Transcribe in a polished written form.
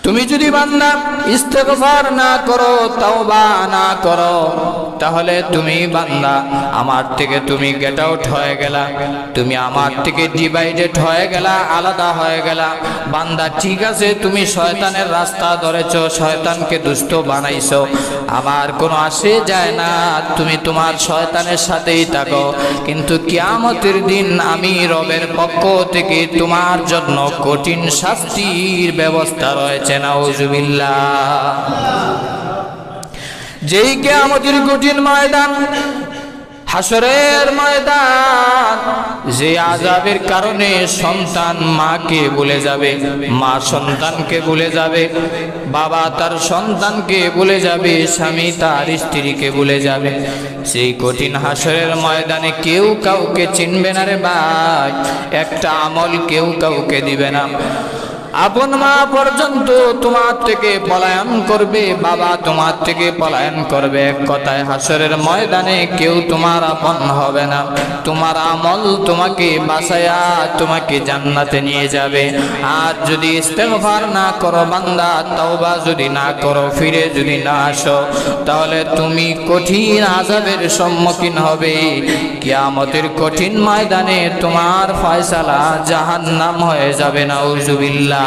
তুমি যদি বান্দা ইস্তেগফার না করো, তাওবা না করো, তাহলে তুমি বান্দা আমার থেকে তুমি গেট আউট হয়ে গেলা, তুমি আমার থেকে ডিভাইডেড হয়ে গেলা, আলাদা হয়ে গেলা। বান্দা ঠিক আছে, তুমি শয়তানের রাস্তা ধরেছো, শয়তানকে দুষ্ট বানাইছো, আমার কোনো আসে যায় না, তুমি তোমার শয়তানের সাথেই থাকো, কিন্তু কিয়ামতের দিন আমি রবের পক্ষ থেকে তোমার জন্য কঠিন শাস্তির ব্যবস্থা রয়েছে। নাউজুবিল্লাহ। যেই কিয়ামতের কঠিন ময়দান, হাসরের ময়দান, যে আযাবের কারণে সন্তান মাকে ভুলে যাবে, মা সন্তানকে ভুলে যাবে, বাবা তার সন্তানকে ভুলে যাবে, স্বামী তার স্ত্রীকে ভুলে যাবে, সেই কঠিন হাসরের ময়দানে কেউ কাউকে চিনবে না রে ভাই। একটা আমল কেউ কাউকে দিবে না। আপন মা পর্যন্ত তোমার থেকে পলায়ন করবে, বাবা তোমার থেকে পলায়ন করবে। এক কথায় হাসরের ময়দানে কেউ তোমার আপন হবে না। তোমার আমল তোমাকে বাঁচায়া তোমাকে জান্নাতে নিয়ে যাবে। আর যদি ইস্তেগফার না করো বান্দা, তাওবা যদি না করো, ফিরে যদি না আসো, তাহলে তুমি কঠিন আযাবের সম্মুখীন হবে। কিয়ামতের কঠিন ময়দানে তোমার ফয়সালা জাহান্নাম হয়ে যাবে। নাউজুবিল্লাহ।